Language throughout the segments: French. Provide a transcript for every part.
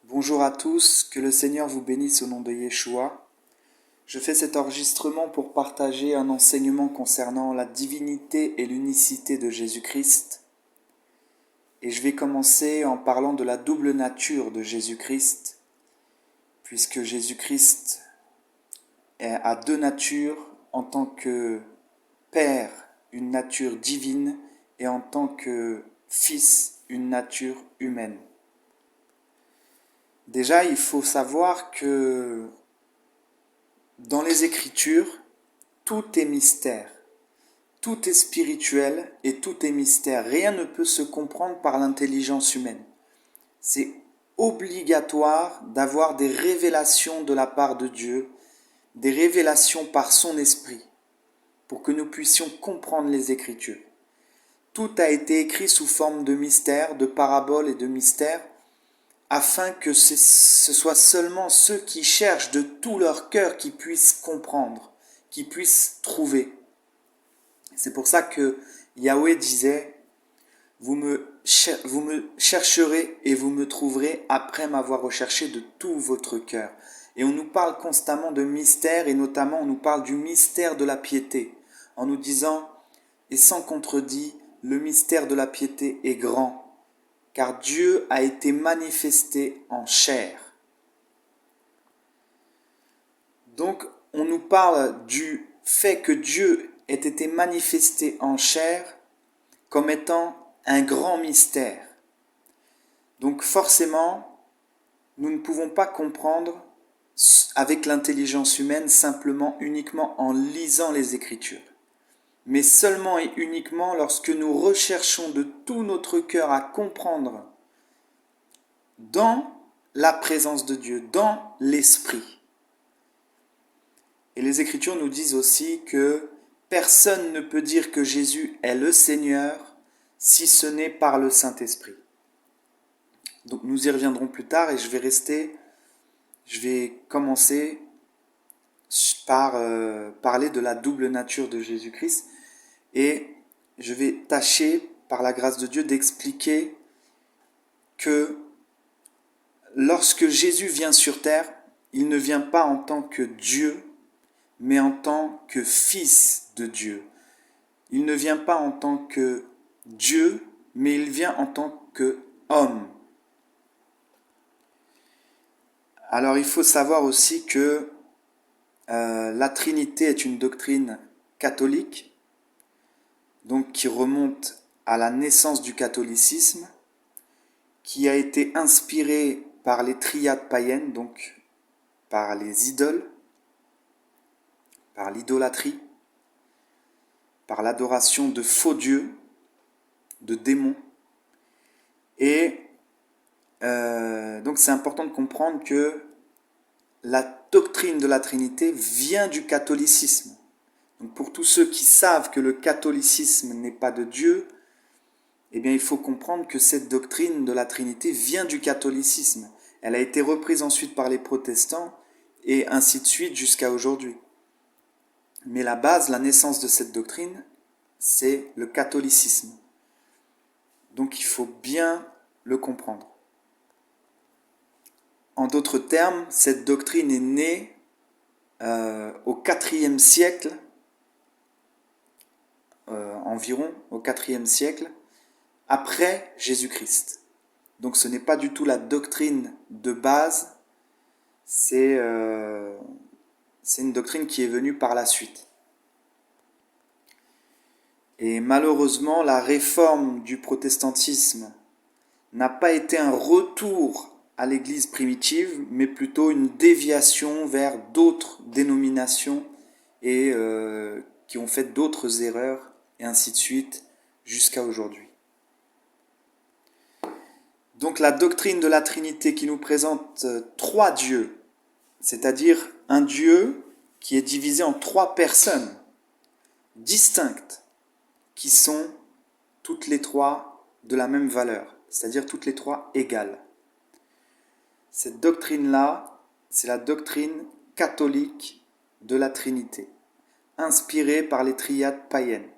Bonjour à tous, que le Seigneur vous bénisse au nom de Yeshua. Je fais cet enregistrement pour partager un enseignement concernant la divinité et l'unicité de Jésus-Christ. Et je vais commencer en parlant de la double nature de Jésus-Christ, puisque Jésus-Christ a deux natures en tant que Père, une nature divine, et en tant que Fils, une nature humaine. Déjà, il faut savoir que dans les Écritures, tout est mystère, tout est spirituel et tout est mystère. Rien ne peut se comprendre par l'intelligence humaine. C'est obligatoire d'avoir des révélations de la part de Dieu, des révélations par son esprit, pour que nous puissions comprendre les Écritures. Tout a été écrit sous forme de mystère, de paraboles et de mystères, afin que ce soit seulement ceux qui cherchent de tout leur cœur qui puissent comprendre, qui puissent trouver. C'est pour ça que Yahweh disait, vous me chercherez et vous me trouverez après m'avoir recherché de tout votre cœur. Et on nous parle constamment de mystère, et notamment on nous parle du mystère de la piété, en nous disant, et sans contredit, le mystère de la piété est grand, car Dieu a été manifesté en chair. Donc, on nous parle du fait que Dieu ait été manifesté en chair comme étant un grand mystère. Donc, forcément, nous ne pouvons pas comprendre avec l'intelligence humaine simplement, uniquement en lisant les Écritures, mais seulement et uniquement lorsque nous recherchons de tout notre cœur à comprendre dans la présence de Dieu, dans l'Esprit. Et les Écritures nous disent aussi que personne ne peut dire que Jésus est le Seigneur si ce n'est par le Saint-Esprit. Donc nous y reviendrons plus tard et je vais commencer par parler de la double nature de Jésus-Christ et je vais tâcher, par la grâce de Dieu, d'expliquer que lorsque Jésus vient sur terre, il ne vient pas en tant que Dieu, mais en tant que Fils de Dieu. Il ne vient pas en tant que Dieu, mais il vient en tant qu'homme. Alors il faut savoir aussi que la Trinité est une doctrine catholique, donc qui remonte à la naissance du catholicisme, qui a été inspirée par les triades païennes, donc par les idoles, par l'idolâtrie, par l'adoration de faux dieux, de démons. Et donc c'est important de comprendre que la doctrine de la Trinité vient du catholicisme. Donc pour tous ceux qui savent que le catholicisme n'est pas de Dieu, eh bien il faut comprendre que cette doctrine de la Trinité vient du catholicisme. Elle a été reprise ensuite par les protestants et ainsi de suite jusqu'à aujourd'hui. Mais la base, la naissance de cette doctrine, c'est le catholicisme. Donc il faut bien le comprendre. En d'autres termes, cette doctrine est née au IVe siècle, environ au IVe siècle, après Jésus-Christ. Donc ce n'est pas du tout la doctrine de base, c'est une doctrine qui est venue par la suite. Et malheureusement, la réforme du protestantisme n'a pas été un retour à l'Église primitive, mais plutôt une déviation vers d'autres dénominations et qui ont fait d'autres erreurs, et ainsi de suite, jusqu'à aujourd'hui. Donc la doctrine de la Trinité qui nous présente trois dieux, c'est-à-dire un Dieu qui est divisé en trois personnes distinctes, qui sont toutes les trois de la même valeur, c'est-à-dire toutes les trois égales. Cette doctrine-là, c'est la doctrine catholique de la Trinité, inspirée par les triades païennes.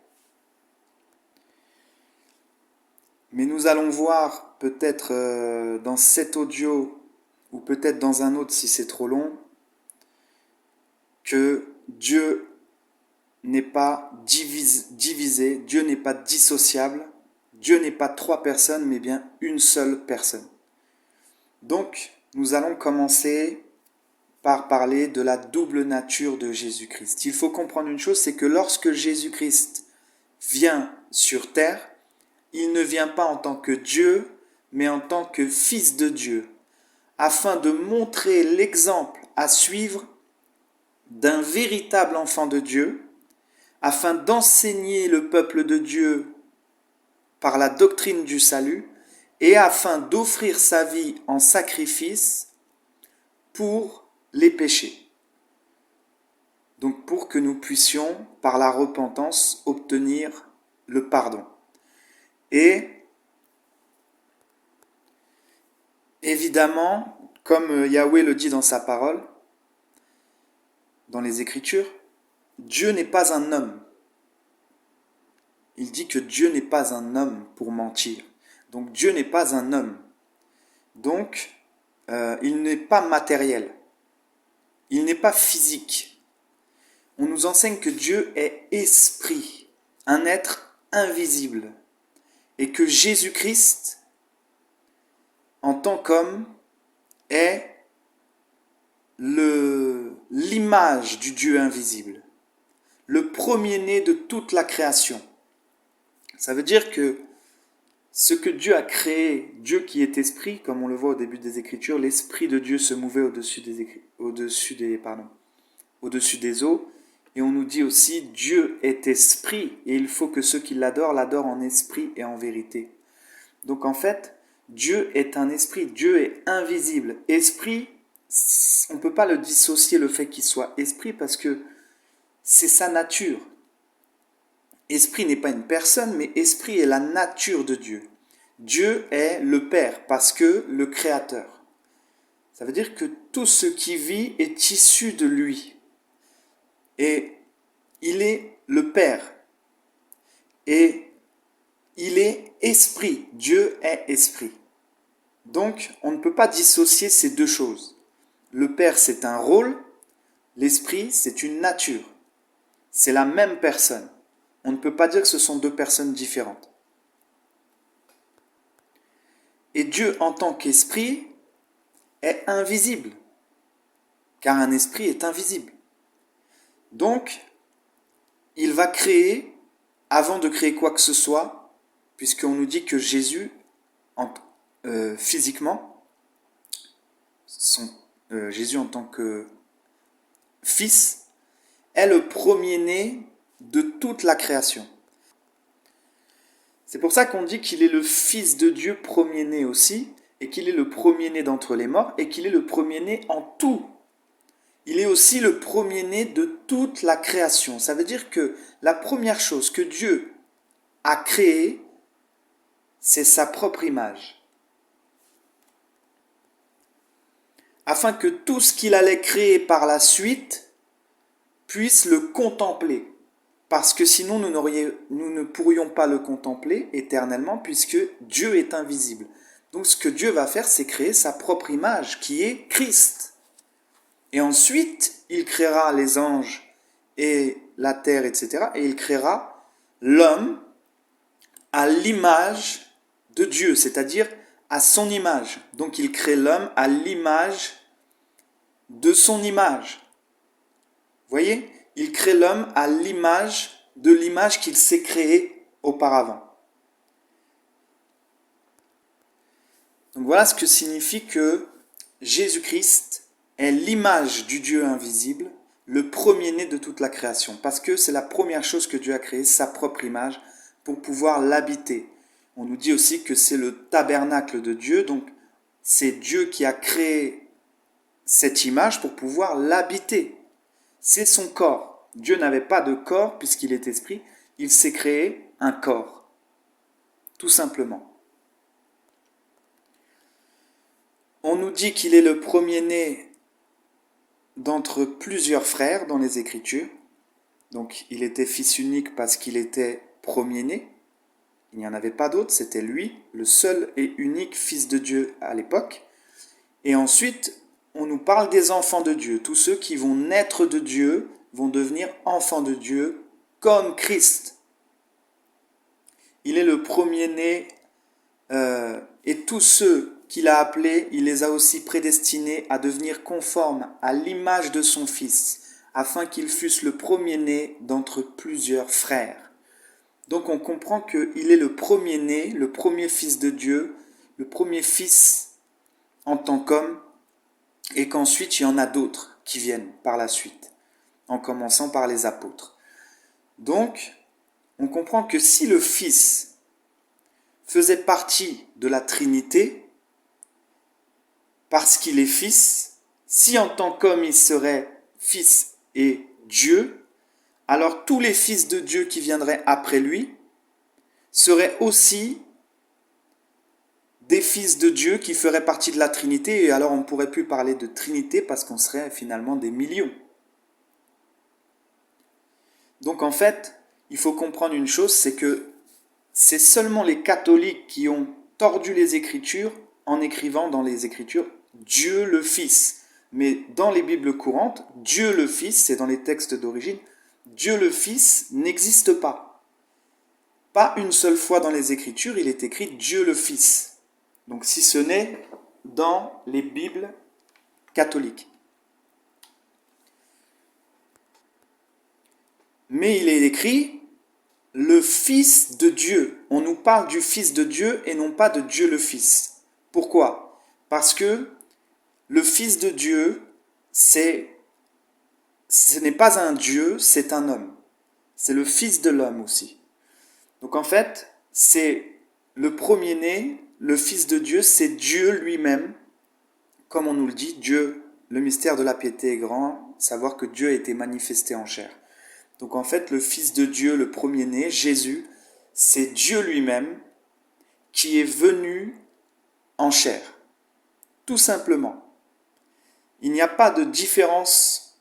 Mais nous allons voir peut-être dans cet audio ou peut-être dans un autre si c'est trop long, que Dieu n'est pas divisé, Dieu n'est pas dissociable, Dieu n'est pas trois personnes, mais bien une seule personne. Donc, nous allons commencer par parler de la double nature de Jésus-Christ. Il faut comprendre une chose, c'est que lorsque Jésus-Christ vient sur terre, il ne vient pas en tant que Dieu, mais en tant que Fils de Dieu, afin de montrer l'exemple à suivre d'un véritable enfant de Dieu, afin d'enseigner le peuple de Dieu par la doctrine du salut, et afin d'offrir sa vie en sacrifice pour les péchés. Donc pour que nous puissions, par la repentance, obtenir le pardon. Et évidemment, comme Yahweh le dit dans sa parole, dans les Écritures, Dieu n'est pas un homme. Il dit que Dieu n'est pas un homme pour mentir. Donc Dieu n'est pas un homme. Donc, il n'est pas matériel. Il n'est pas physique. On nous enseigne que Dieu est esprit, un être invisible. Et que Jésus-Christ, en tant qu'homme, est l'image du Dieu invisible. Le premier-né de toute la création. Ça veut dire que ce que Dieu a créé, Dieu qui est esprit, comme on le voit au début des Écritures, l'esprit de Dieu se mouvait au-dessus des eaux. Et on nous dit aussi, Dieu est esprit, et il faut que ceux qui l'adorent en esprit et en vérité. Donc en fait, Dieu est un esprit, Dieu est invisible. Esprit, on ne peut pas le dissocier le fait qu'il soit esprit parce que c'est sa nature. Esprit n'est pas une personne, mais esprit est la nature de Dieu. Dieu est le Père parce que le Créateur. Ça veut dire que tout ce qui vit est issu de lui. Et il est le Père. Et il est esprit. Dieu est esprit. Donc, on ne peut pas dissocier ces deux choses. Le Père, c'est un rôle. L'esprit, c'est une nature. C'est la même personne. On ne peut pas dire que ce sont deux personnes différentes. Et Dieu, en tant qu'esprit, est invisible. Car un esprit est invisible. Donc, il va créer, avant de créer quoi que ce soit, puisqu'on nous dit que Jésus, physiquement, Jésus en tant que fils, est le premier-né de toute la création. C'est pour ça qu'on dit qu'il est le Fils de Dieu premier-né aussi, et qu'il est le premier-né d'entre les morts, et qu'il est le premier-né en tout. Il est aussi le premier-né de toute la création. Ça veut dire que la première chose que Dieu a créée, c'est sa propre image. Afin que tout ce qu'il allait créer par la suite puisse le contempler. Parce que sinon, nous ne pourrions pas le contempler éternellement, puisque Dieu est invisible. Donc ce que Dieu va faire, c'est créer sa propre image, qui est Christ. Et ensuite, il créera les anges et la terre, etc. Et il créera l'homme à l'image de Dieu, c'est-à-dire à son image. Donc il crée l'homme à l'image de son image. Vous voyez ? Il crée l'homme à l'image de l'image qu'il s'est créée auparavant. Donc voilà ce que signifie que Jésus-Christ est l'image du Dieu invisible, le premier-né de toute la création. Parce que c'est la première chose que Dieu a créée, sa propre image, pour pouvoir l'habiter. On nous dit aussi que c'est le tabernacle de Dieu, donc c'est Dieu qui a créé cette image pour pouvoir l'habiter. C'est son corps. Dieu n'avait pas de corps puisqu'il est esprit, il s'est créé un corps. Tout simplement. On nous dit qu'il est le premier-né d'entre plusieurs frères dans les Écritures. Donc il était fils unique parce qu'il était premier-né. Il n'y en avait pas d'autre, c'était lui, le seul et unique fils de Dieu à l'époque. Et ensuite, on nous parle des enfants de Dieu. Tous ceux qui vont naître de Dieu vont devenir enfants de Dieu comme Christ. Il est le premier-né et tous ceux qu'il a appelés, il les a aussi prédestinés à devenir conformes à l'image de son Fils, afin qu'ils fussent le premier-né d'entre plusieurs frères. Donc on comprend qu'il est le premier-né, le premier Fils de Dieu, le premier Fils en tant qu'homme, et qu'ensuite il y en a d'autres qui viennent par la suite, en commençant par les apôtres. Donc, on comprend que si le Fils faisait partie de la Trinité, parce qu'il est Fils, si en tant qu'homme il serait Fils et Dieu, alors tous les fils de Dieu qui viendraient après lui seraient aussi des fils de Dieu qui feraient partie de la Trinité, et alors on ne pourrait plus parler de Trinité parce qu'on serait finalement des millions. Donc en fait, il faut comprendre une chose, c'est que c'est seulement les catholiques qui ont tordu les Écritures en écrivant dans les Écritures Dieu le Fils. Mais dans les Bibles courantes, Dieu le Fils, c'est dans les textes d'origine, Dieu le Fils n'existe pas. Pas une seule fois dans les Écritures, il est écrit Dieu le Fils. Donc si ce n'est dans les Bibles catholiques. Mais il est écrit le Fils de Dieu. On nous parle du Fils de Dieu et non pas de Dieu le Fils. Pourquoi ? Parce que le Fils de Dieu, ce n'est pas un Dieu, c'est un homme. C'est le Fils de l'homme aussi. Donc en fait, c'est le premier-né, le Fils de Dieu, c'est Dieu lui-même. Comme on nous le dit, Dieu, le mystère de la piété est grand, savoir que Dieu a été manifesté en chair. Donc en fait, le Fils de Dieu, le premier-né, Jésus, c'est Dieu lui-même qui est venu en chair. Tout simplement. Il n'y a pas de différence,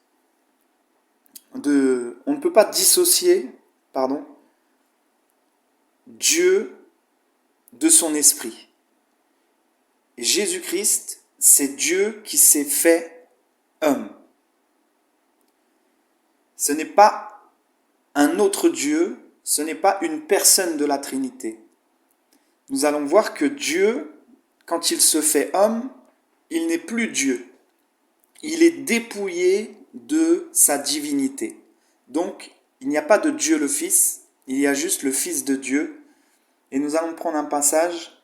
on ne peut pas dissocier, Dieu de son esprit. Et Jésus-Christ, c'est Dieu qui s'est fait homme. Ce n'est pas un autre Dieu, ce n'est pas une personne de la Trinité. Nous allons voir que Dieu, quand il se fait homme, il n'est plus Dieu. Il est dépouillé de sa divinité. Donc, il n'y a pas de Dieu le Fils, il y a juste le Fils de Dieu. Et nous allons prendre un passage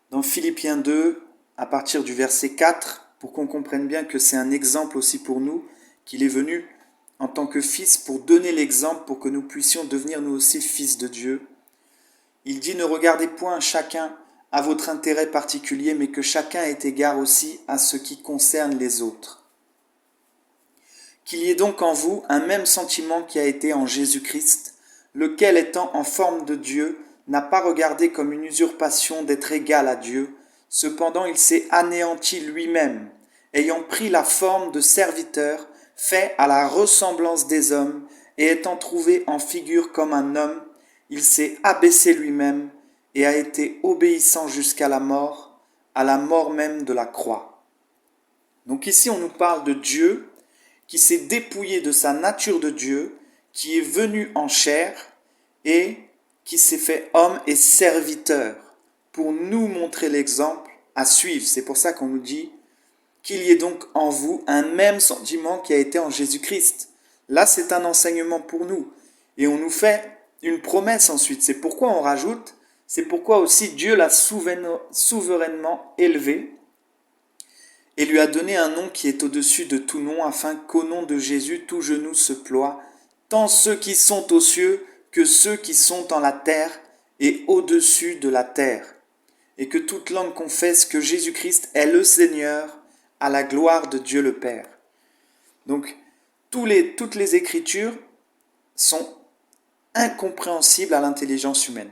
dans Philippiens 2, à partir du verset 4, pour qu'on comprenne bien que c'est un exemple aussi pour nous, qu'il est venu en tant que Fils pour donner l'exemple, pour que nous puissions devenir nous aussi fils de Dieu. Il dit, ne regardez point chacun à votre intérêt particulier, mais que chacun ait égard aussi à ce qui concerne les autres. Qu'il y ait donc en vous un même sentiment qui a été en Jésus-Christ, lequel étant en forme de Dieu, n'a pas regardé comme une usurpation d'être égal à Dieu, cependant il s'est anéanti lui-même, ayant pris la forme de serviteur, fait à la ressemblance des hommes, et étant trouvé en figure comme un homme, il s'est abaissé lui-même et a été obéissant jusqu'à la mort même de la croix. Donc ici on nous parle de Dieu qui s'est dépouillé de sa nature de Dieu, qui est venu en chair et qui s'est fait homme et serviteur pour nous montrer l'exemple à suivre. C'est pour ça qu'on nous dit qu'il y ait donc en vous un même sentiment qui a été en Jésus-Christ. Là, c'est un enseignement pour nous. Et on nous fait une promesse ensuite. C'est pourquoi on rajoute, c'est pourquoi aussi Dieu l'a souverainement élevé et lui a donné un nom qui est au-dessus de tout nom, afin qu'au nom de Jésus, tout genou se ploie, tant ceux qui sont aux cieux que ceux qui sont en la terre et au-dessus de la terre, et que toute langue confesse que Jésus-Christ est le Seigneur, à la gloire de Dieu le Père. Donc, toutes les Écritures sont incompréhensibles à l'intelligence humaine.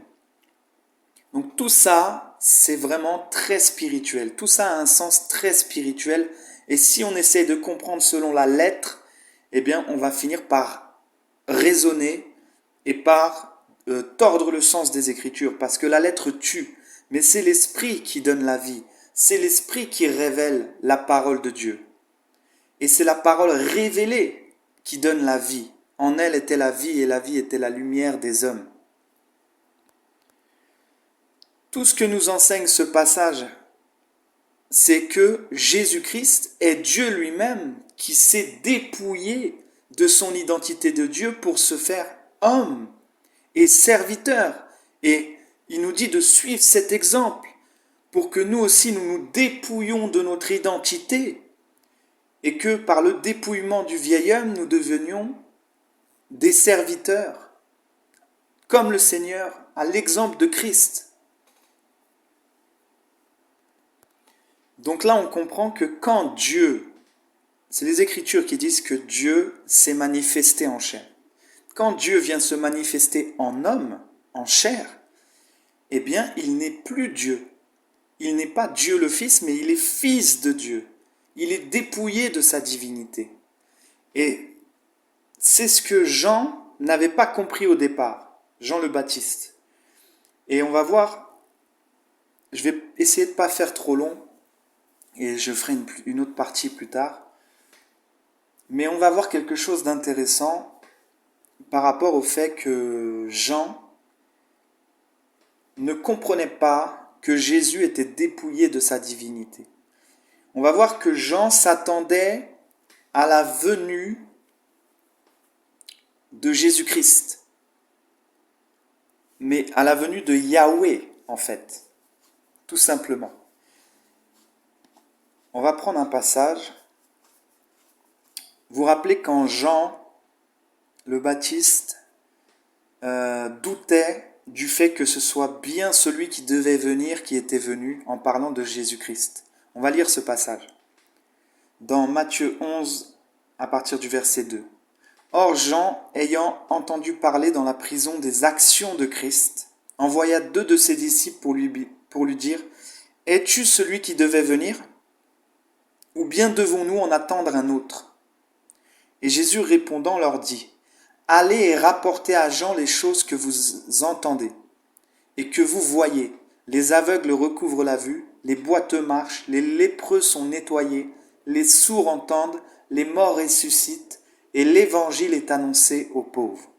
Donc tout ça, c'est vraiment très spirituel. Tout ça a un sens très spirituel. Et si on essaie de comprendre selon la lettre, eh bien, on va finir par raisonner et par tordre le sens des Écritures. Parce que la lettre tue, mais c'est l'esprit qui donne la vie. C'est l'Esprit qui révèle la parole de Dieu. Et c'est la parole révélée qui donne la vie. En elle était la vie et la vie était la lumière des hommes. Tout ce que nous enseigne ce passage, c'est que Jésus-Christ est Dieu lui-même qui s'est dépouillé de son identité de Dieu pour se faire homme et serviteur. Et il nous dit de suivre cet exemple pour que nous aussi nous nous dépouillions de notre identité et que par le dépouillement du vieil homme, nous devenions des serviteurs, comme le Seigneur, à l'exemple de Christ. Donc là, on comprend que quand Dieu, c'est les Écritures qui disent que Dieu s'est manifesté en chair. Quand Dieu vient se manifester en homme, en chair, eh bien, il n'est plus Dieu. Il n'est pas Dieu le Fils, mais il est Fils de Dieu. Il est dépouillé de sa divinité. Et c'est ce que Jean n'avait pas compris au départ, Jean le Baptiste. Et on va voir, je vais essayer de ne pas faire trop long, et je ferai une autre partie plus tard. Mais on va voir quelque chose d'intéressant par rapport au fait que Jean ne comprenait pas que Jésus était dépouillé de sa divinité. On va voir que Jean s'attendait à la venue de Jésus-Christ, mais à la venue de Yahweh, en fait, tout simplement. On va prendre un passage. Vous vous rappelez quand Jean le Baptiste doutait du fait que ce soit bien celui qui devait venir qui était venu en parlant de Jésus-Christ. On va lire ce passage. Dans Matthieu 11, à partir du verset 2. Or Jean, ayant entendu parler dans la prison des actions de Christ, envoya 2 de ses disciples pour lui dire « Es-tu celui qui devait venir ? Ou bien devons-nous en attendre un autre ?» Et Jésus répondant leur dit « Allez et rapportez à Jean les choses que vous entendez et que vous voyez. Les aveugles recouvrent la vue, les boiteux marchent, les lépreux sont nettoyés, les sourds entendent, les morts ressuscitent, et l'évangile est annoncé aux pauvres. »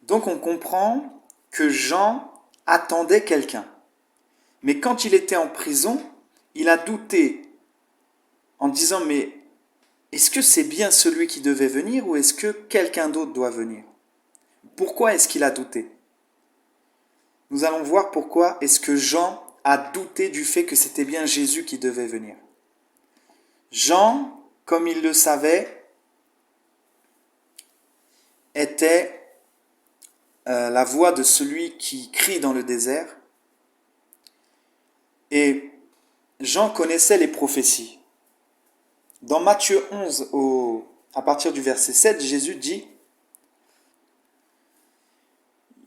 Donc on comprend que Jean attendait quelqu'un. Mais quand il était en prison, il a douté en disant « Mais est-ce que c'est bien celui qui devait venir ou est-ce que quelqu'un d'autre doit venir ?» Pourquoi est-ce qu'il a douté ? Nous allons voir pourquoi est-ce que Jean a douté du fait que c'était bien Jésus qui devait venir. Jean, comme il le savait, était la voix de celui qui crie dans le désert. Et Jean connaissait les prophéties. Dans Matthieu 11, à partir du verset 7, Jésus dit,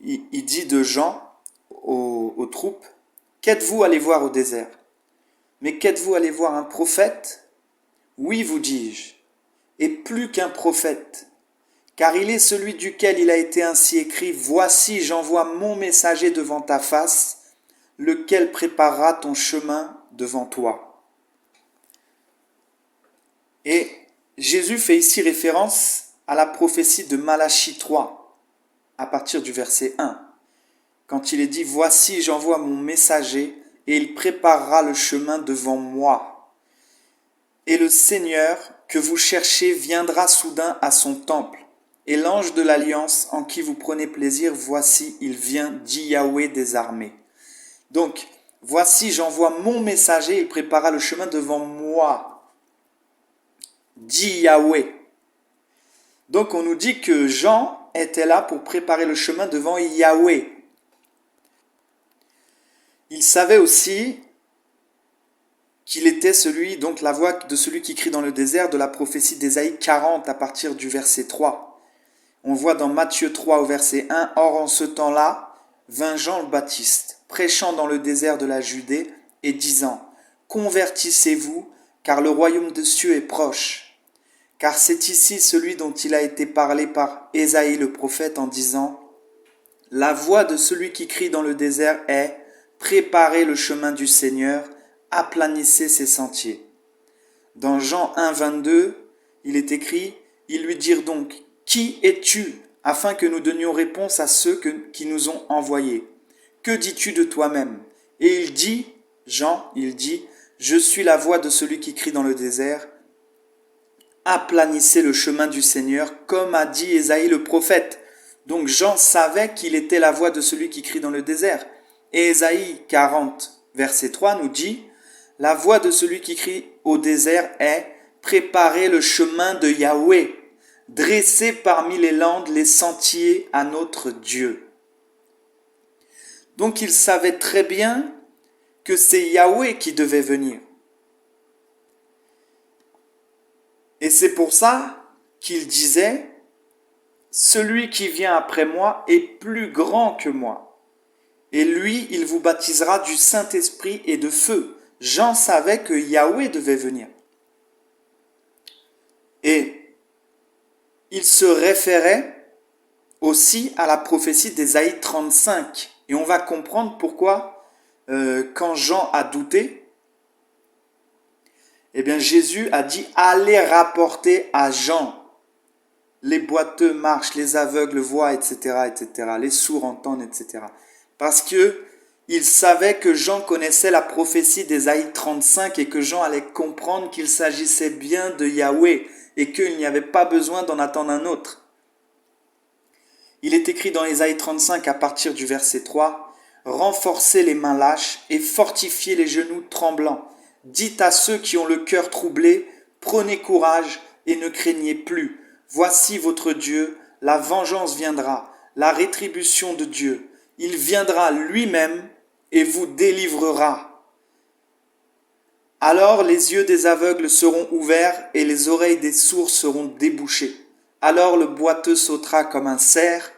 il dit de Jean aux troupes, « Qu'êtes-vous allé voir au désert ? Mais qu'êtes-vous allé voir un prophète ? Oui, vous dis-je, et plus qu'un prophète. Car il est celui duquel il a été ainsi écrit, « Voici, j'envoie mon messager devant ta face, lequel préparera ton chemin devant toi. » Et Jésus fait ici référence à la prophétie de Malachie 3, à partir du verset 1, quand il est dit « Voici, j'envoie mon messager, et il préparera le chemin devant moi. Et le Seigneur que vous cherchez viendra soudain à son temple. Et l'ange de l'alliance en qui vous prenez plaisir, voici, il vient, dit Yahweh des armées. » Donc, voici, j'envoie mon messager, il préparera le chemin devant moi, dit Yahweh. Donc, on nous dit que Jean était là pour préparer le chemin devant Yahweh. Il savait aussi qu'il était celui, donc la voix de celui qui crie dans le désert, de la prophétie d'Ésaïe 40 à partir du verset 3. On voit dans Matthieu 3 au verset 1, « Or en ce temps-là, vint Jean le Baptiste, prêchant dans le désert de la Judée et disant, « Convertissez-vous, car le royaume des cieux est proche. Car c'est ici celui dont il a été parlé par Ésaïe le prophète en disant, « La voix de celui qui crie dans le désert est, préparez le chemin du Seigneur, aplanissez ses sentiers. Dans Jean 1, 22, il est écrit, ils lui dirent donc, qui es-tu, afin que nous donnions réponse à ceux qui nous ont envoyés. Que dis-tu de toi-même? Et il dit, Jean, il dit, je suis la voix de celui qui crie dans le désert, aplanissez le chemin du Seigneur, comme a dit Ésaïe le prophète. Donc Jean savait qu'il était la voix de celui qui crie dans le désert. Et Ésaïe 40, verset 3 nous dit, la voix de celui qui crie au désert est « Préparez le chemin de Yahweh, dressez parmi les landes les sentiers à notre Dieu. » Donc il savait très bien que c'est Yahweh qui devait venir. Et c'est pour ça qu'il disait « Celui qui vient après moi est plus grand que moi. Et lui, il vous baptisera du Saint-Esprit et de feu. » Jean savait que Yahweh devait venir. Et il se référait aussi à la prophétie d'Ésaïe 35. Et on va comprendre pourquoi, quand Jean a douté, eh bien Jésus a dit « Allez rapporter à Jean. Les boiteux marchent, les aveugles voient, etc., etc. Les sourds entendent, etc. » Parce que il savait que Jean connaissait la prophétie d'Ésaïe 35 et que Jean allait comprendre qu'il s'agissait bien de Yahweh et qu'il n'y avait pas besoin d'en attendre un autre. Il est écrit dans Ésaïe 35 à partir du verset 3, « Renforcez les mains lâches et fortifiez les genoux tremblants. Dites à ceux qui ont le cœur troublé, prenez courage et ne craignez plus. Voici votre Dieu, la vengeance viendra, la rétribution de Dieu. Il viendra lui-même et vous délivrera. Alors les yeux des aveugles seront ouverts et les oreilles des sourds seront débouchées. Alors le boiteux sautera comme un cerf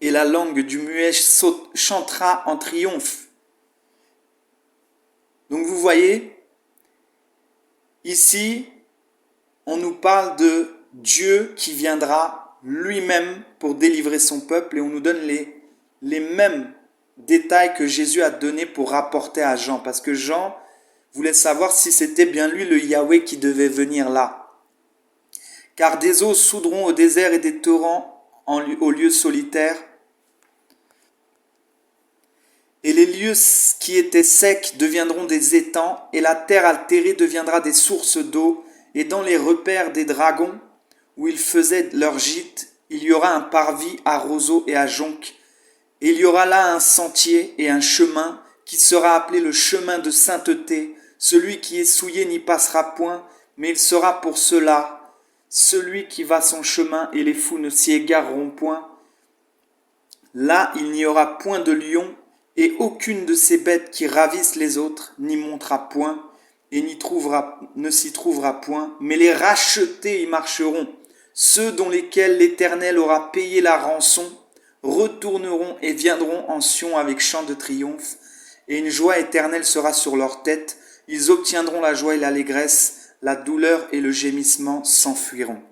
et la langue du muet chantera en triomphe. » Donc vous voyez, ici, on nous parle de Dieu qui viendra lui-même pour délivrer son peuple et on nous donne les mêmes détails que Jésus a donnés pour rapporter à Jean. Parce que Jean voulait savoir si c'était bien lui le Yahweh qui devait venir là. Car des eaux soudront au désert et des torrents aux lieux solitaires. Et les lieux qui étaient secs deviendront des étangs, et la terre altérée deviendra des sources d'eau, et dans les repères des dragons, où ils faisaient leur gîte, il y aura un parvis à roseaux et à joncs, et il y aura là un sentier et un chemin qui sera appelé le chemin de sainteté. Celui qui est souillé n'y passera point, mais il sera pour cela celui qui va son chemin, et les fous ne s'y égareront point. Là, il n'y aura point de lion, et aucune de ces bêtes qui ravissent les autres n'y montera point, et ne s'y trouvera point, mais les rachetés y marcheront. Ceux dont lesquels l'Éternel aura payé la rançon retourneront et viendront en Sion avec chant de triomphe, et une joie éternelle sera sur leur tête. Ils obtiendront la joie et l'allégresse, la douleur et le gémissement s'enfuiront.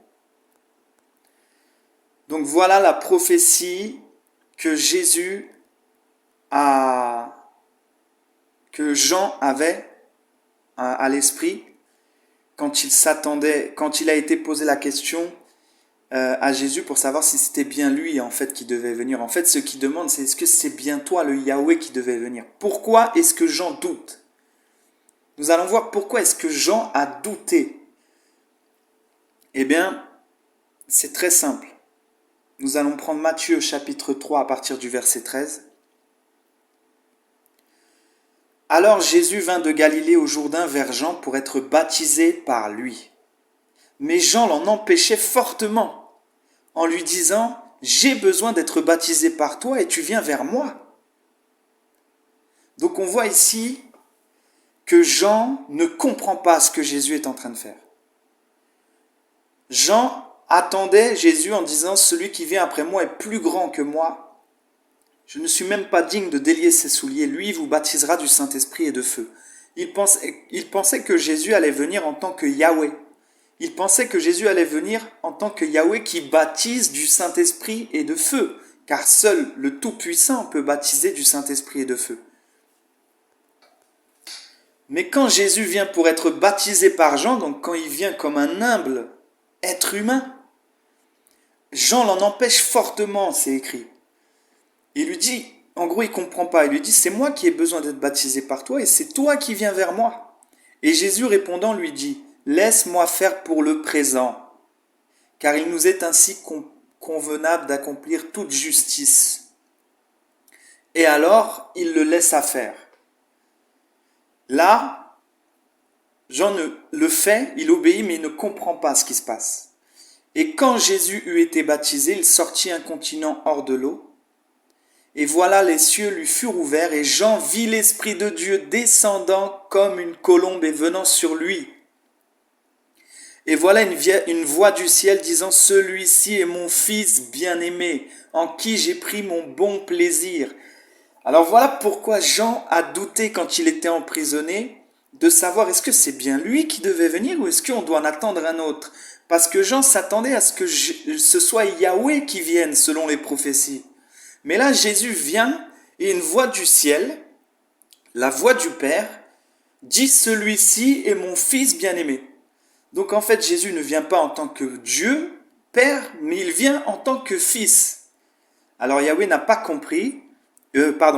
Donc voilà la prophétie que que Jean avait à l'esprit quand il a été posé la question à Jésus pour savoir si c'était bien lui en fait qui devait venir. En fait, ce qu'il demande, c'est est-ce que c'est bien toi le Yahweh qui devait venir? Pourquoi est-ce que Jean doute? Nous allons voir pourquoi est-ce que Jean a douté. Eh bien, c'est très simple. Nous allons prendre Matthieu chapitre 3 à partir du verset 13. Alors Jésus vint de Galilée au Jourdain vers Jean pour être baptisé par lui. Mais Jean l'en empêchait fortement, en lui disant « J'ai besoin d'être baptisé par toi et tu viens vers moi. » Donc on voit ici que Jean ne comprend pas ce que Jésus est en train de faire. Jean attendait Jésus en disant « Celui qui vient après moi est plus grand que moi. Je ne suis même pas digne de délier ses souliers. Lui vous baptisera du Saint-Esprit et de feu. » Il pensait que Jésus allait venir en tant que Yahweh. Il pensait que Jésus allait venir en tant que Yahweh qui baptise du Saint-Esprit et de feu, car seul le Tout-Puissant peut baptiser du Saint-Esprit et de feu. Mais quand Jésus vient pour être baptisé par Jean, donc quand il vient comme un humble être humain, Jean l'en empêche fortement, c'est écrit. Il lui dit, en gros il comprend pas, il lui dit c'est moi qui ai besoin d'être baptisé par toi et c'est toi qui viens vers moi. Et Jésus répondant lui dit, laisse-moi faire pour le présent, car il nous est ainsi convenable d'accomplir toute justice. Et alors il le laissa faire. Là, Jean le fait, il obéit mais il ne comprend pas ce qui se passe. Et quand Jésus eut été baptisé, il sortit incontinent hors de l'eau. Et voilà, les cieux lui furent ouverts, et Jean vit l'Esprit de Dieu descendant comme une colombe et venant sur lui. Et voilà une voix du ciel disant, celui-ci est mon fils bien-aimé, en qui j'ai pris mon bon plaisir. Alors voilà pourquoi Jean a douté quand il était emprisonné, de savoir est-ce que c'est bien lui qui devait venir ou est-ce qu'on doit en attendre un autre. Parce que Jean s'attendait à ce que ce soit Yahweh qui vienne selon les prophéties. Mais là, Jésus vient et une voix du ciel, la voix du Père, dit celui-ci est mon fils bien-aimé. Donc en fait, Jésus ne vient pas en tant que Dieu, Père, mais il vient en tant que fils. Alors Yahweh n'a pas compris,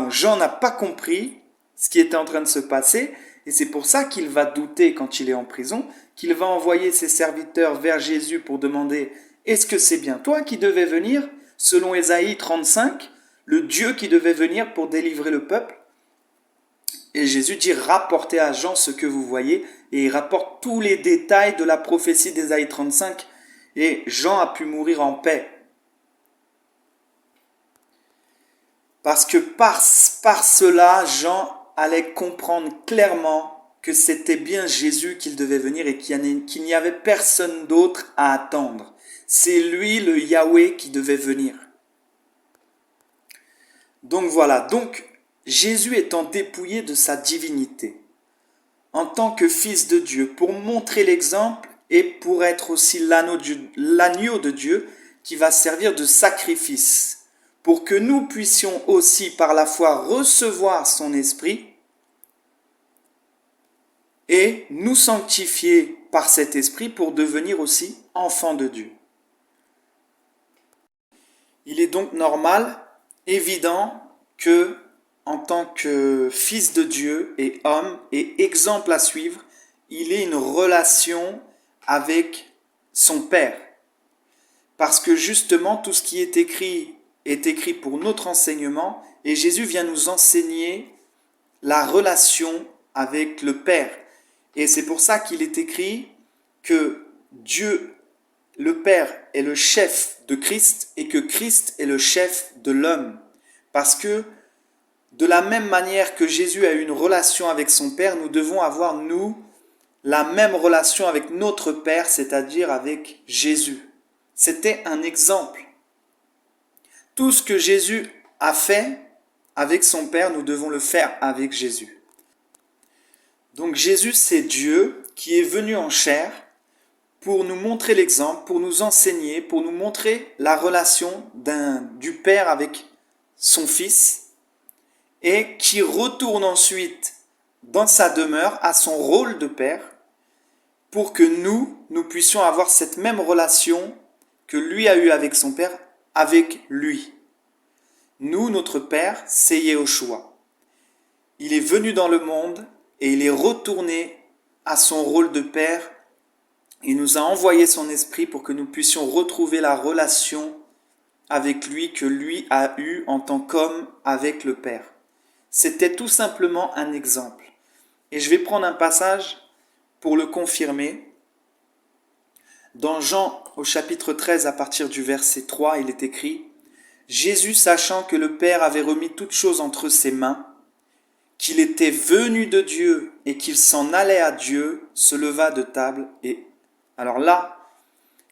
Jean n'a pas compris ce qui était en train de se passer, et c'est pour ça qu'il va douter quand il est en prison, qu'il va envoyer ses serviteurs vers Jésus pour demander « Est-ce que c'est bien toi qui devais venir ?» Selon Ésaïe 35, le Dieu qui devait venir pour délivrer le peuple. Et Jésus dit « Rapportez à Jean ce que vous voyez », et il rapporte tous les détails de la prophétie d'Ésaïe 35, et Jean a pu mourir en paix. Parce que par cela, Jean allait comprendre clairement que c'était bien Jésus qu'il devait venir et qu'il n'y avait personne d'autre à attendre. C'est lui, le Yahweh, qui devait venir. Donc voilà, Jésus étant dépouillé de sa divinité, en tant que fils de Dieu, pour montrer l'exemple et pour être aussi l'agneau de Dieu qui va servir de sacrifice, pour que nous puissions aussi par la foi recevoir son esprit et nous sanctifier par cet esprit pour devenir aussi enfants de Dieu. Il est donc normal, évident, que en tant que fils de Dieu et homme et exemple à suivre, il ait une relation avec son Père. Parce que justement, tout ce qui est écrit pour notre enseignement, et Jésus vient nous enseigner la relation avec le Père. Et c'est pour ça qu'il est écrit que Dieu, le Père, est le chef de Christ et que Christ est le chef de l'homme. Parce que de la même manière que Jésus a eu une relation avec son Père, nous devons avoir, nous, la même relation avec notre Père, c'est-à-dire avec Jésus. C'était un exemple. Tout ce que Jésus a fait avec son Père, nous devons le faire avec Jésus. Donc Jésus, c'est Dieu qui est venu en chair pour nous montrer l'exemple, pour nous enseigner, pour nous montrer la relation du Père avec son Fils et qui retourne ensuite dans sa demeure à son rôle de Père pour que nous puissions avoir cette même relation que lui a eue avec son Père, avec lui. Nous, notre Père, c'est Yehoshua. Il est venu dans le monde et il est retourné à son rôle de Père. Il nous a envoyé son esprit pour que nous puissions retrouver la relation avec lui que lui a eue en tant qu'homme avec le Père. C'était tout simplement un exemple. Et je vais prendre un passage pour le confirmer. Dans Jean au chapitre 13 à partir du verset 3, il est écrit « Jésus, sachant que le Père avait remis toutes choses entre ses mains, qu'il était venu de Dieu et qu'il s'en allait à Dieu, se leva de table et... » Alors là,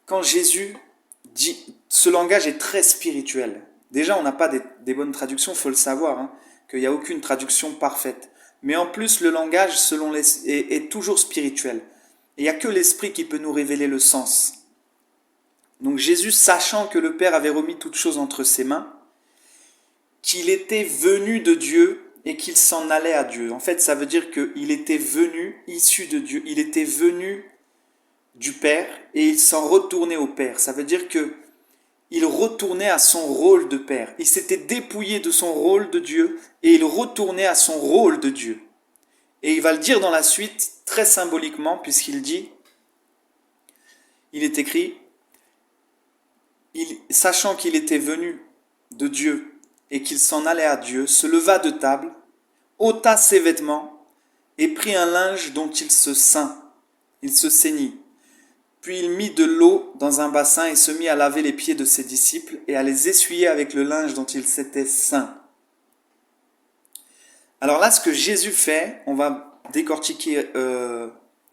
quand Jésus dit... Ce langage est très spirituel. Déjà, on n'a pas des bonnes traductions, il faut le savoir, qu'il n'y a aucune traduction parfaite. Mais en plus, le langage est toujours spirituel. Il n'y a que l'Esprit qui peut nous révéler le sens. Donc Jésus, sachant que le Père avait remis toutes choses entre ses mains, qu'il était venu de Dieu et qu'il s'en allait à Dieu. En fait, ça veut dire qu'il était venu, issu de Dieu, il était venu du Père et il s'en retournait au Père. Ça veut dire que il retournait à son rôle de Père. Il s'était dépouillé de son rôle de Dieu et il retournait à son rôle de Dieu. Et il va le dire dans la suite, très symboliquement, puisqu'il dit, il est écrit, sachant qu'il était venu de Dieu et qu'il s'en allait à Dieu, se leva de table, ôta ses vêtements et prit un linge dont il se ceignit. Puis il mit de l'eau dans un bassin et se mit à laver les pieds de ses disciples et à les essuyer avec le linge dont il s'était ceint. Alors là, ce que Jésus fait, on va décortiquer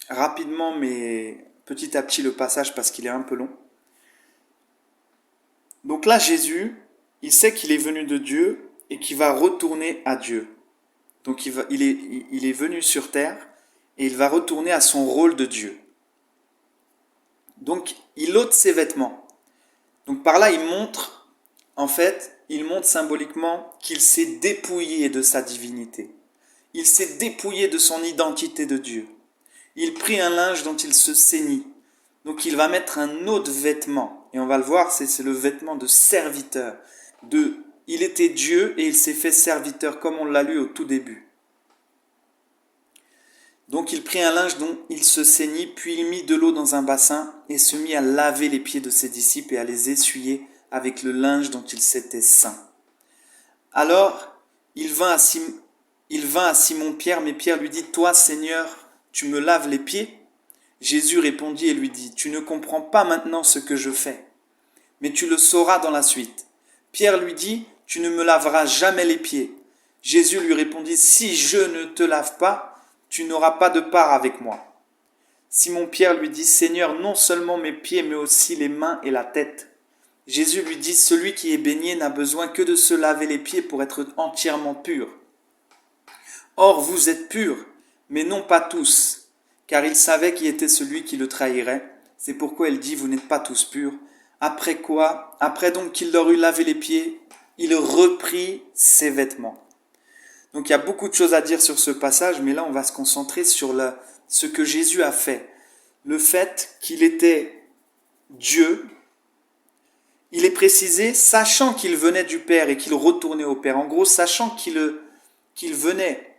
rapidement, mais petit à petit le passage parce qu'il est un peu long. Donc là, Jésus, il sait qu'il est venu de Dieu et qu'il va retourner à Dieu. Donc il est venu sur terre et il va retourner à son rôle de Dieu. Donc il ôte ses vêtements. Donc par là, il montre symboliquement qu'il s'est dépouillé de sa divinité. Il s'est dépouillé de son identité de Dieu. Il prit un linge dont il se ceignit. Donc il va mettre un autre vêtement. Et on va le voir, c'est le vêtement de serviteur. Il était Dieu et il s'est fait serviteur, comme on l'a lu au tout début. Donc il prit un linge dont il se ceignit, puis il mit de l'eau dans un bassin et se mit à laver les pieds de ses disciples et à les essuyer avec le linge dont il s'était ceint. Alors il vint à Simon-Pierre, mais Pierre lui dit, « Toi, Seigneur, tu me laves les pieds ?» Jésus répondit et lui dit, « Tu ne comprends pas maintenant ce que je fais, mais tu le sauras dans la suite. » Pierre lui dit, « Tu ne me laveras jamais les pieds. » Jésus lui répondit, « Si je ne te lave pas, tu n'auras pas de part avec moi. » Simon-Pierre lui dit, « Seigneur, non seulement mes pieds, mais aussi les mains et la tête. » Jésus lui dit, « Celui qui est baigné n'a besoin que de se laver les pieds pour être entièrement pur. Or vous êtes purs, mais non pas tous. » Car il savait qui était celui qui le trahirait. C'est pourquoi il dit, « Vous n'êtes pas tous purs. » Après donc qu'il leur eut lavé les pieds, il reprit ses vêtements. Donc il y a beaucoup de choses à dire sur ce passage, mais là on va se concentrer sur ce que Jésus a fait. Le fait qu'il était Dieu, il est précisé, sachant qu'il venait du Père et qu'il retournait au Père. En gros, sachant qu'il venait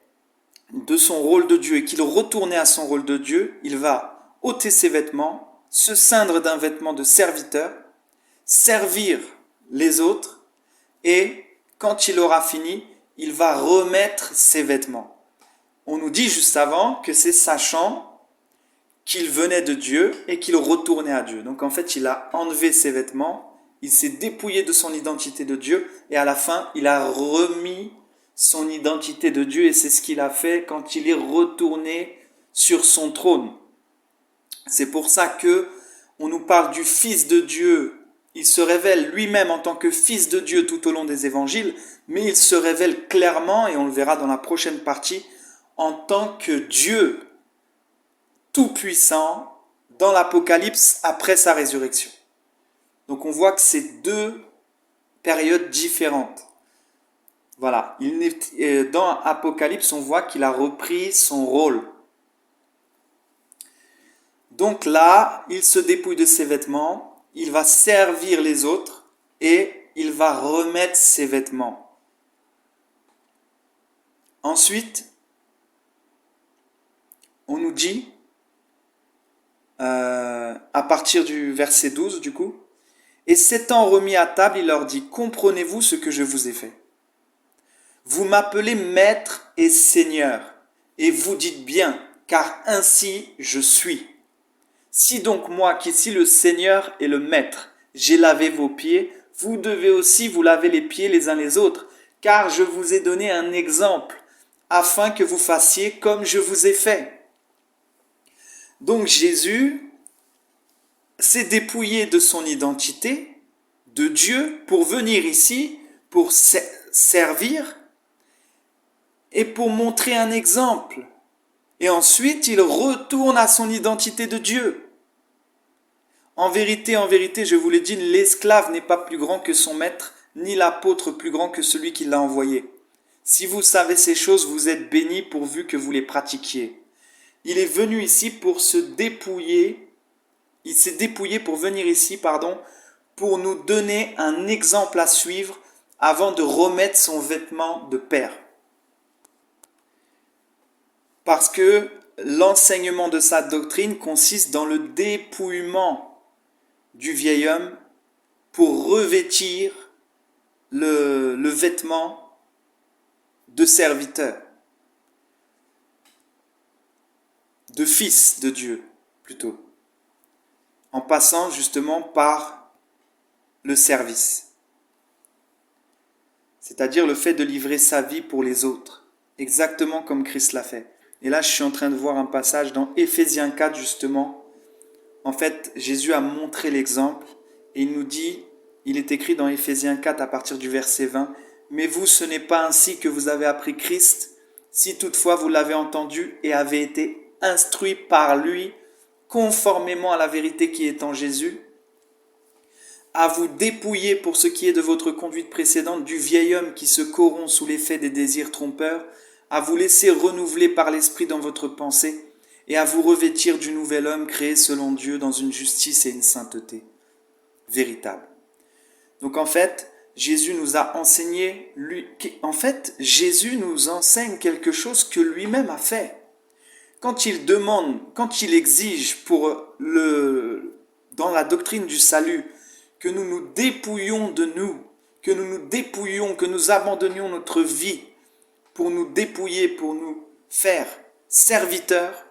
de son rôle de Dieu et qu'il retournait à son rôle de Dieu, il va ôter ses vêtements, se ceindre d'un vêtement de serviteur, servir les autres, et quand il aura fini, il va remettre ses vêtements. On nous dit juste avant que c'est sachant qu'il venait de Dieu et qu'il retournait à Dieu. Donc en fait, il a enlevé ses vêtements, il s'est dépouillé de son identité de Dieu et à la fin, il a remis son identité de Dieu et c'est ce qu'il a fait quand il est retourné sur son trône. C'est pour ça que on nous parle du Fils de Dieu. Il se révèle lui-même en tant que Fils de Dieu tout au long des évangiles, mais il se révèle clairement, et on le verra dans la prochaine partie, en tant que Dieu tout-puissant dans l'Apocalypse après sa résurrection. Donc on voit que c'est deux périodes différentes. Voilà, dans Apocalypse, on voit qu'il a repris son rôle. Donc là, il se dépouille de ses vêtements, il va servir les autres et il va remettre ses vêtements. Ensuite, on nous dit, à partir du verset 12 du coup, « Et s'étant remis à table, il leur dit, « Comprenez-vous ce que je vous ai fait ? Vous m'appelez Maître et Seigneur, et vous dites bien, car ainsi je suis. Si donc moi, qui suis le Seigneur et le Maître, j'ai lavé vos pieds, vous devez aussi vous laver les pieds les uns les autres, car je vous ai donné un exemple, afin que vous fassiez comme je vous ai fait. » Donc Jésus s'est dépouillé de son identité de Dieu pour venir ici, pour servir et pour montrer un exemple. Et ensuite, il retourne à son identité de Dieu. En vérité, je vous l'ai dit, l'esclave n'est pas plus grand que son maître, ni l'apôtre plus grand que celui qui l'a envoyé. Si vous savez ces choses, vous êtes bénis pourvu que vous les pratiquiez. Il est venu ici pour se dépouiller, il s'est dépouillé pour venir ici, pour nous donner un exemple à suivre avant de remettre son vêtement de père. Parce que l'enseignement de sa doctrine consiste dans le dépouillement du vieil homme pour revêtir le vêtement de serviteur, de fils de Dieu plutôt, en passant justement par le service, c'est-à-dire le fait de livrer sa vie pour les autres, exactement comme Christ l'a fait. Et là, je suis en train de voir un passage dans Éphésiens 4 justement. En fait, Jésus a montré l'exemple et il nous dit, il est écrit dans Éphésiens 4 à partir du verset 20, « Mais vous, ce n'est pas ainsi que vous avez appris Christ, si toutefois vous l'avez entendu et avez été instruit par lui, conformément à la vérité qui est en Jésus, à vous dépouiller pour ce qui est de votre conduite précédente du vieil homme qui se corrompt sous l'effet des désirs trompeurs, à vous laisser renouveler par l'esprit dans votre pensée, et à vous revêtir du nouvel homme créé selon Dieu dans une justice et une sainteté véritable. » Donc en fait, Jésus nous a enseigné, Jésus nous enseigne quelque chose que lui-même a fait. Quand il demande, quand il exige dans la doctrine du salut, que nous nous dépouillions de nous, que nous abandonnions notre vie pour nous dépouiller, pour nous faire serviteurs,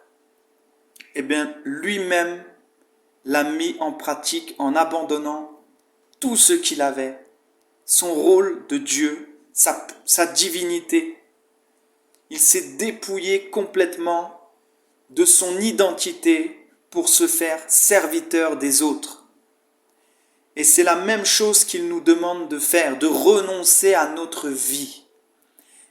eh bien, lui-même l'a mis en pratique en abandonnant tout ce qu'il avait, son rôle de Dieu, sa divinité. Il s'est dépouillé complètement de son identité pour se faire serviteur des autres. Et c'est la même chose qu'il nous demande de faire, de renoncer à notre vie.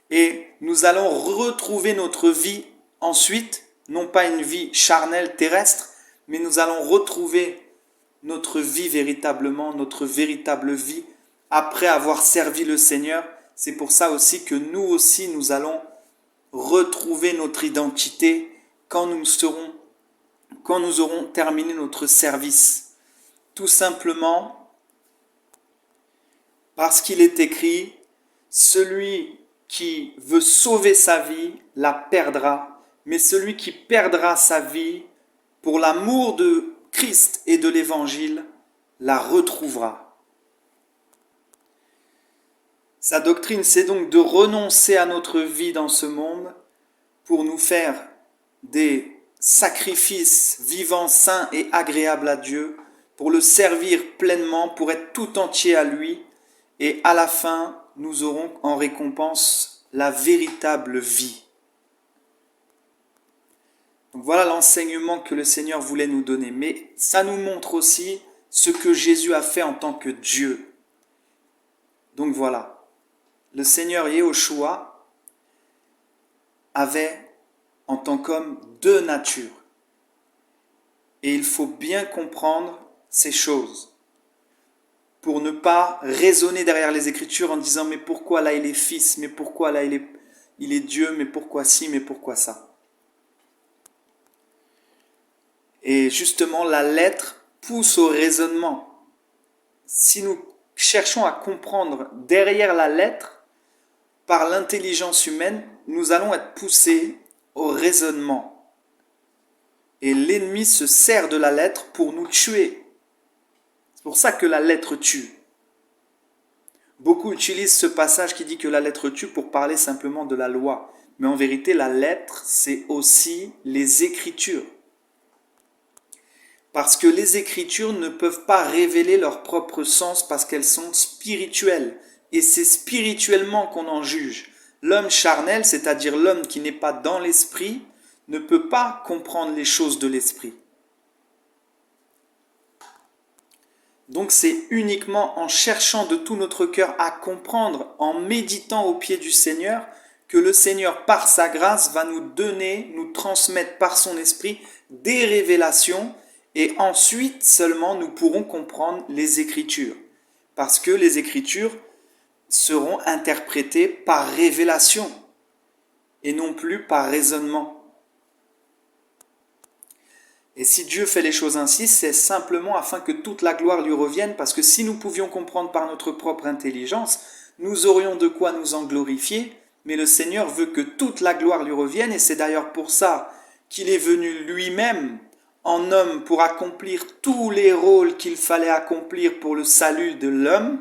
Et nous allons retrouver notre vie ensuite, non pas une vie charnelle terrestre, mais nous allons retrouver notre vie véritablement, notre véritable vie, après avoir servi le Seigneur. C'est pour ça aussi que nous aussi, nous allons retrouver notre identité quand nous aurons terminé notre service. Tout simplement parce qu'il est écrit, celui qui veut sauver sa vie la perdra, mais celui qui perdra sa vie pour l'amour de Christ et de l'Évangile la retrouvera. Sa doctrine, c'est donc de renoncer à notre vie dans ce monde pour nous faire des sacrifices vivants, saints et agréables à Dieu, pour le servir pleinement, pour être tout entier à lui, et à la fin, nous aurons en récompense la véritable vie. Donc voilà l'enseignement que le Seigneur voulait nous donner. Mais ça nous montre aussi ce que Jésus a fait en tant que Dieu. Donc voilà, le Seigneur Yahushua avait en tant qu'homme deux natures. Et il faut bien comprendre ces choses pour ne pas raisonner derrière les Écritures en disant « mais pourquoi là il est fils, mais pourquoi là il est Dieu, mais pourquoi ci, mais pourquoi ça ?» Et justement, la lettre pousse au raisonnement. Si nous cherchons à comprendre derrière la lettre, par l'intelligence humaine, nous allons être poussés au raisonnement. Et l'ennemi se sert de la lettre pour nous tuer. C'est pour ça que la lettre tue. Beaucoup utilisent ce passage qui dit que la lettre tue pour parler simplement de la loi. Mais en vérité, la lettre, c'est aussi les Écritures. Parce que les Écritures ne peuvent pas révéler leur propre sens parce qu'elles sont spirituelles. Et c'est spirituellement qu'on en juge. L'homme charnel, c'est-à-dire l'homme qui n'est pas dans l'esprit, ne peut pas comprendre les choses de l'esprit. Donc c'est uniquement en cherchant de tout notre cœur à comprendre, en méditant au pied du Seigneur, que le Seigneur, par sa grâce, va nous donner, nous transmettre par son esprit des révélations. Et ensuite seulement nous pourrons comprendre les Écritures. Parce que les Écritures, seront interprétés par révélation et non plus par raisonnement. Et si Dieu fait les choses ainsi, c'est simplement afin que toute la gloire lui revienne, parce que si nous pouvions comprendre par notre propre intelligence, nous aurions de quoi nous en glorifier, mais le Seigneur veut que toute la gloire lui revienne, et c'est d'ailleurs pour ça qu'il est venu lui-même en homme pour accomplir tous les rôles qu'il fallait accomplir pour le salut de l'homme.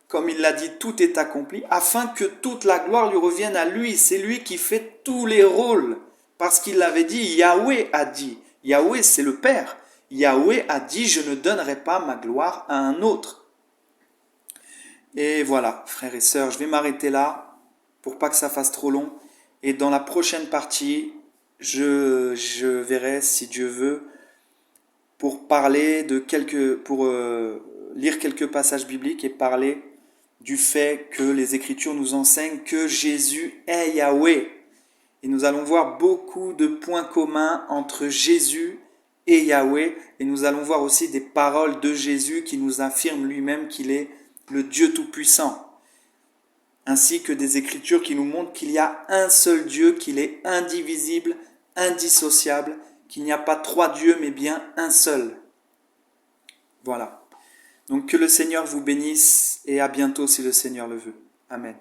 Comme il l'a dit, tout est accompli, afin que toute la gloire lui revienne à lui. C'est lui qui fait tous les rôles, parce qu'il l'avait dit, Yahweh a dit. Yahweh, c'est le Père. Yahweh a dit, je ne donnerai pas ma gloire à un autre. Et voilà, frères et sœurs, je vais m'arrêter là, pour pas que ça fasse trop long. Et dans la prochaine partie, je verrai, si Dieu veut, pour parler de lire quelques passages bibliques et parler du fait que les Écritures nous enseignent que Jésus est Yahweh. Et nous allons voir beaucoup de points communs entre Jésus et Yahweh. Et nous allons voir aussi des paroles de Jésus qui nous affirment lui-même qu'il est le Dieu Tout-Puissant. Ainsi que des Écritures qui nous montrent qu'il y a un seul Dieu, qu'il est indivisible, indissociable, qu'il n'y a pas trois dieux mais bien un seul. Voilà. Donc que le Seigneur vous bénisse et à bientôt si le Seigneur le veut. Amen.